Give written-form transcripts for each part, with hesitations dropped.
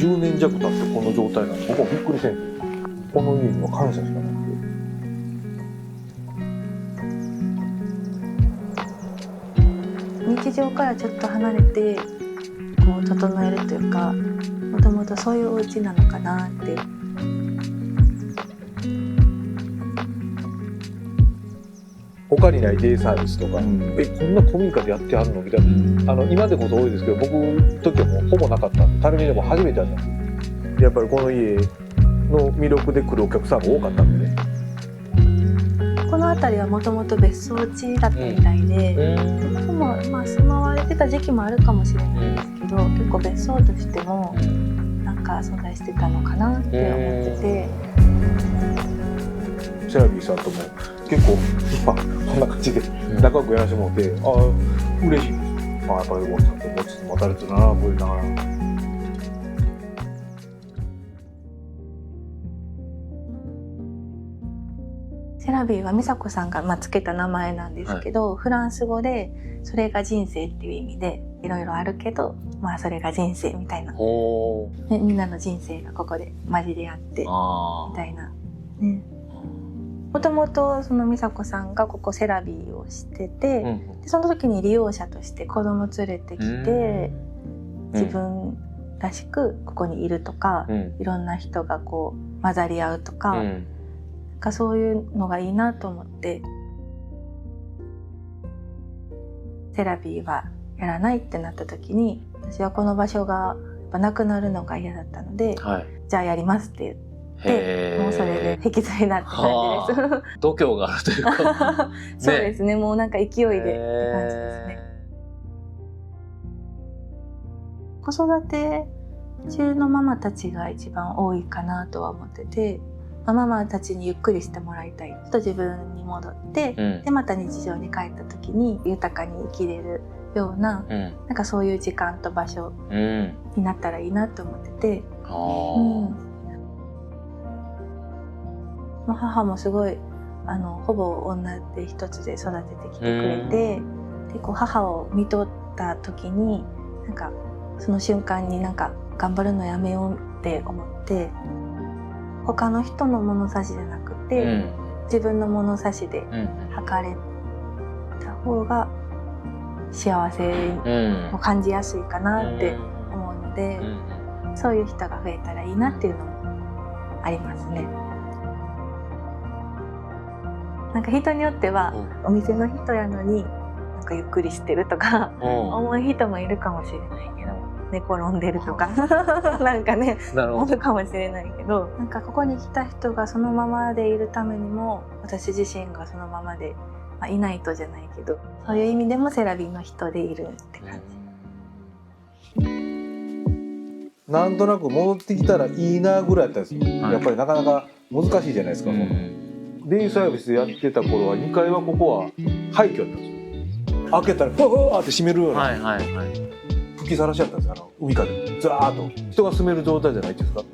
10年弱経ってこの状態なんで僕はびっくりしてるんですよ。この家には感謝しかなくて、日常からちょっと離れてこう整えるというか、もともとそういうお家なのかなって。他にないデイサービスとか、こんな古民家でやってはるのみたいな、今でこそ多いですけど僕の時はもうほぼなかったんで、垂水でも初めてやったんですよ。やっぱりこの家の魅力で来るお客さんが多かったんでね。この辺りはもともと別荘地だったみたいで、そもまあ住まわれてた時期もあるかもしれないんですけど、結構別荘としてもなんか存在してたのかなって思ってて、セラビーさんとも結構今こんな感じで仲良くやらせてもらって、嬉しいです。やっぱり横田さんと持たれてるな、こういうながら。セラビーは美佐子さんがつけた名前なんですけど、フランス語でそれが人生っていう意味で、いろいろあるけどそれが人生みたいな、ね、みんなの人生がここで混じり合ってみたいなね。もともとその美佐子さんがここセラビーをしてて、でその時に利用者として子供連れてきて、自分らしくここにいるとか、いろんな人がこう混ざり合うとか、なんかそういうのがいいなと思って、セラビーはやらないってなった時に、私はこの場所がやっぱなくなるのが嫌だったので、じゃあやりますって言って、もうそれで引き継いだって感じです。度胸があるというかそうですね、もうなんか勢いでって感じですね。子育て中のママたちが一番多いかなとは思ってて、ママたちにゆっくりしてもらいたいと自分に戻って、でまた日常に帰った時に豊かに生きれるような、なんかそういう時間と場所になったらいいなと思ってて、母もすごいほぼ女手一つで育ててきてくれて、でこう母を見とった時になんかその瞬間になんか頑張るのやめようって思って、他の人の物差しじゃなくて、自分の物差しで測れた方が幸せを感じやすいかなって思うので、そういう人が増えたらいいなっていうのもありますね。なんか人によっては、お店の人やのになんかゆっくりしてるとか思う人もいるかもしれないけど、寝転んでるとかなんかね思うかもしれないけど、なんかここに来た人がそのままでいるためにも、私自身がそのままで、いないとじゃないけど、そういう意味でもセラビーの人でいるって感じ。なんとなく戻ってきたらいいなぐらいだったんですよ。やっぱりなかなか難しいじゃないですか。デイサービスでやってた頃は2階はここは廃墟だったんですよ。開けたらふわーって閉めるような吹きさらしちゃったんですよ。海風ずらーっと人が住める状態じゃないっていうんですか。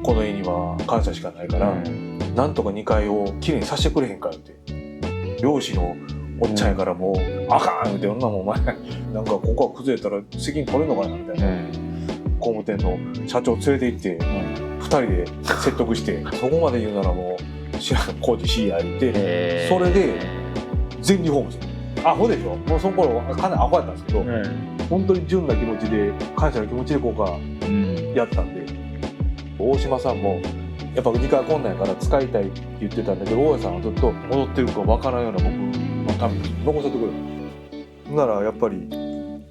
この家には感謝しかないから、なんとか2階をきれいにさせてくれへんかって、漁師のおっちゃんやからもうあかんって、女もお前なんかここは崩れたら責任取れんのかなみたいな、工務店の社長連れて行って2人で説得してそこまで言うならもう知らん工事しや言って、それで全リフォームする。アホでしょ。もうその頃かなりアホやったんですけど、本当に純な気持ちで感謝の気持ちでここがやったんで、大島さんもやっぱ2階こんなんやから使いたいって言ってたんだけど、大家さんはずっと戻ってるかわからんような僕のために残せてくれるなら、やっぱり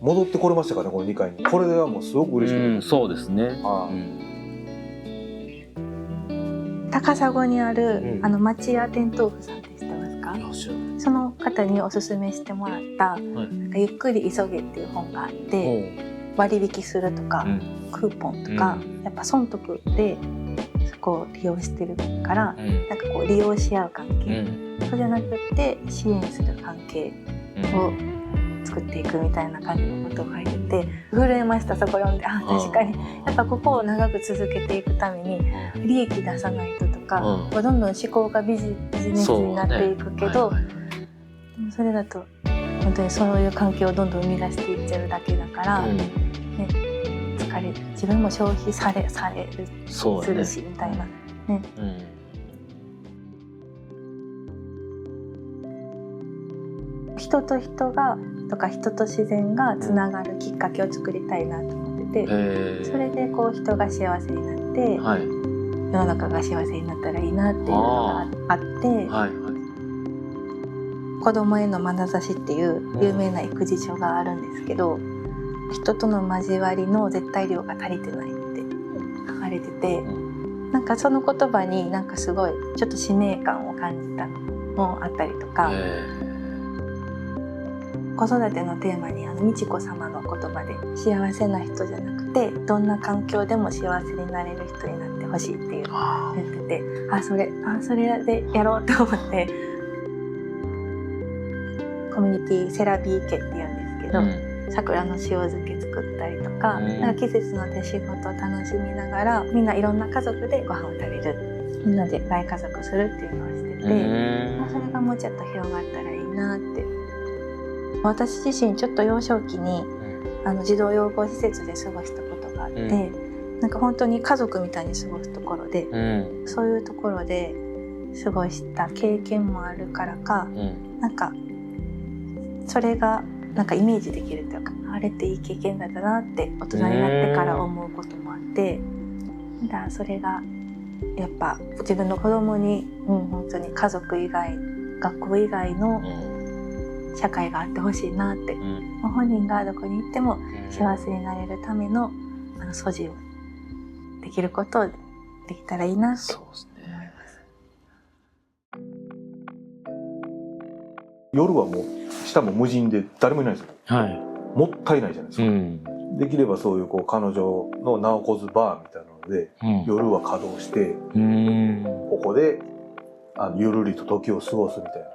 戻ってこれましたからね、この2階に。これではもうすごく嬉しくて、そうですね。高砂にある、町屋天豆腐さんって知ってますか？その方におすすめしてもらった、なんかゆっくり急げっていう本があって、割引するとか、クーポンとか、やっぱ損得でそこを利用してるから、なんかこう利用し合う関係、そうじゃなくって支援する関係を作っていくみたいな感じのことを書いてて、震えました。そこ読んで、確かにやっぱここを長く続けていくために利益出さないととか、どんどん思考がビジネスになっていくけど、それだと本当にそういう関係をどんどん生み出していっちゃうだけだから、疲かれ自分も消費されるそうだねするしみたいなね。人と人がとか人と自然がつながるきっかけを作りたいなと思ってて、それでこう人が幸せになって、はい、世の中が幸せになったらいいなっていうのがあって、はいはい、子供への眼差しっていう有名な育児書があるんですけど、人との交わりの絶対量が足りてないって書かれてて、なんかその言葉になんかすごいちょっと使命感を感じたのもあったりとか、子育てのテーマに美智子様の言葉で幸せな人じゃなくてどんな環境でも幸せになれる人になってほしいっていう言ってて、それでやろうと思ってコミュニティセラビー家っていうんですけど、桜の塩漬け作ったりとか、なんか季節の出仕事を楽しみながらみんないろんな家族でご飯を食べる、みんなで大家族するっていうのをしてて、それがもうちょっと広がったらいいなって。私自身ちょっと幼少期に児童養護施設で過ごしたことがあって、なんか本当に家族みたいに過ごすところで、そういうところで過ごした経験もあるからか、なんかそれがなんかイメージできるというか、あれっていい経験だったなって大人になってから思うこともあって、だからそれがやっぱ自分の子供に、本当に家族以外学校以外の社会があってほしいなって、本人がどこに行っても幸せになれるための素地をできることをできたらいいなって思います。夜はもう下も無人で誰もいないんですよ、はい、もったいないじゃないですか、できればそういう彼女のナオコズバーみたいなので、夜は稼働して、ここでゆるりと時を過ごすみたいな。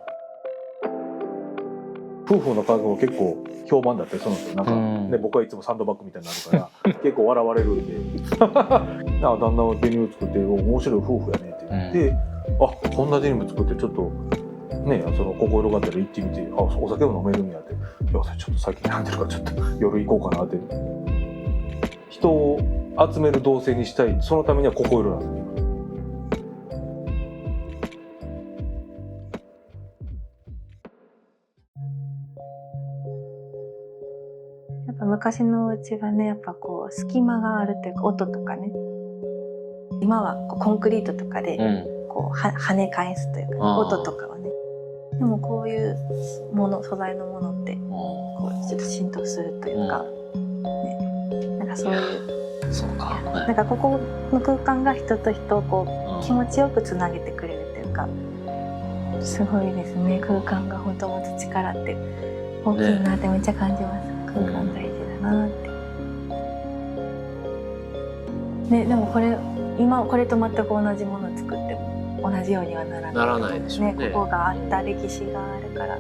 夫婦の家族も結構評判だったりするんですよ。なんか、ね、僕はいつもサンドバッグみたいになるから結構笑われるんで旦那はデニム作って面白い夫婦やねって言って、こんなデニム作ってちょっとね、心があったら行ってみて、お酒も飲めるんやって、いやちょっと最近飲んでるからちょっと夜行こうかなって。人を集める同性にしたい、そのためには心なんですよ。昔のうちがね、やっぱ隙間があるというか、音とかね、今はコンクリートとかで跳ね返すというか、音とかはね、でもこういう素材のものってちょっと浸透するというか、なんかそういう、なんかここの空間が人と人を気持ちよくつなげてくれるというか、すごいですね。空間が本当持つ力って大きいなってめっちゃ感じます。空間大事だなって。でも今これと全く同じものを作っても同じようにはならないでしょうね。ここがあった歴史があるから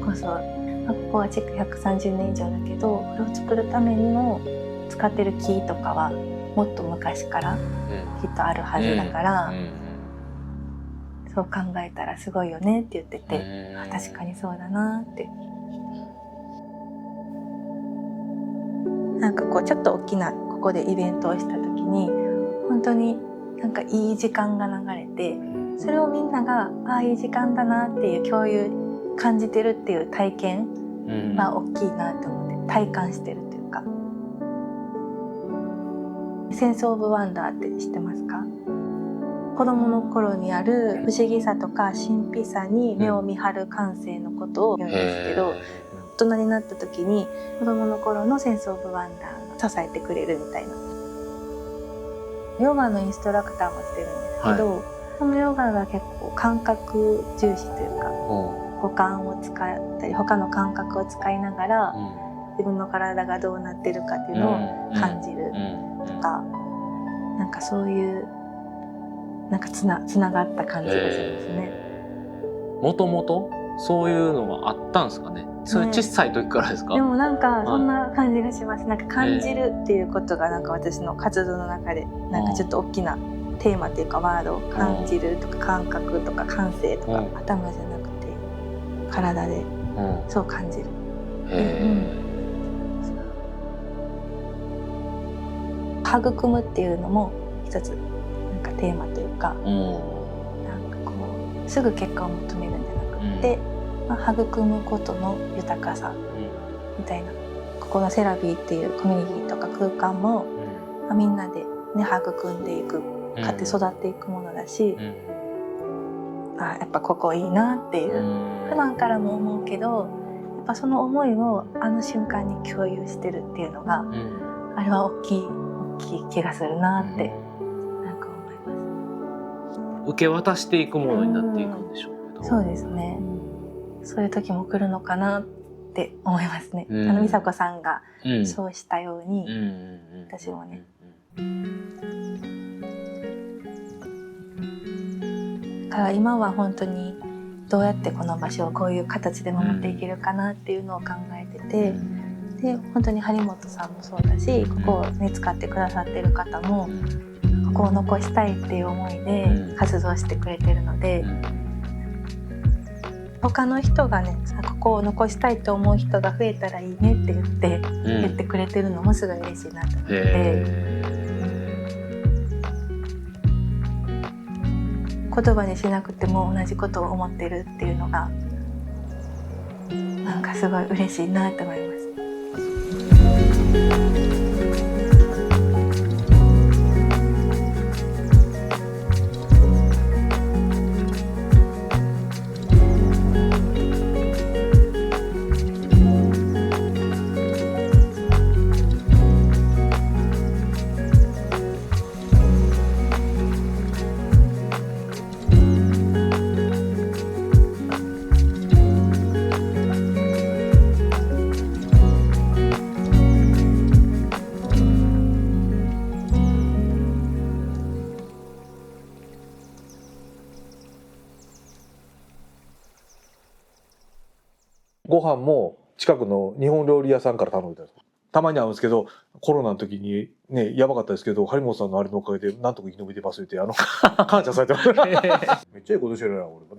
こそ、ここは築130年以上だけど、これを作るためにも使ってる木とかはもっと昔からきっとあるはずだから、そう考えたらすごいよねって言ってて、確かにそうだなって。なんかちょっと大きなここでイベントをした時に本当になんかいい時間が流れて、それをみんながいい時間だなっていう共有感じてるっていう体験が大きいなと思って、体感してるというか。センスオブワンダーって知ってますか？子供の頃にある不思議さとか神秘さに目を見張る感性のことを言うんですけど、大人になった時に子供の頃のセンスオブワンダーが支えてくれるみたいな。ヨガのインストラクターもしてるんですけど、そのヨガが結構感覚重視というか、五感を使ったり他の感覚を使いながら、自分の体がどうなってるかっていうのを感じるとか、なんかそういうなんかつながった感じがしますね。もともとそういうのがあったんですかね。それ小さい時からですか？でもなんかそんな感じがします。なんか感じるっていうことがなんか私の活動の中でなんかちょっと大きなテーマというかワード、感じるとか感覚とか感性とか、頭じゃなくて体でそう感じる。育むっていうのも一つなんかテーマというか、なんかこうすぐ結果を求めるんじゃなくって、育むことの豊かさみたいな、ここのセラビーっていうコミュニティとか空間も、みんなで、ね、育んでいく、買って育っていくものだし、やっぱここいいなっていう、普段からも思うけど、やっぱその思いをあの瞬間に共有してるっていうのが、あれは大きい気がするなって、なんか思います。受け渡していくものになっていくんでしょうけど、そうですね。そういう時も来るのかなって思いますね。美佐子さんがそうしたように、私もね。だから今は本当にどうやってこの場所をこういう形で守っていけるかなっていうのを考えてて、で本当に張本さんもそうだし、ここをね使ってくださってる方も、ここを残したいっていう思いで活動してくれてるので、他の人がね、ここを残したいと思う人が増えたらいいねって言ってくれてるのもすごい嬉しいなと思って。言葉にしなくても同じことを思ってるっていうのがなんかすごい嬉しいなと思います。ご飯も近くの日本料理屋さんから頼んでたんです。たまに会うんですけど、コロナの時にね、やばかったですけど、張本さんのあれのおかげでなんとか生き延びてますって感謝されてます。めっちゃいいことしてるな俺も。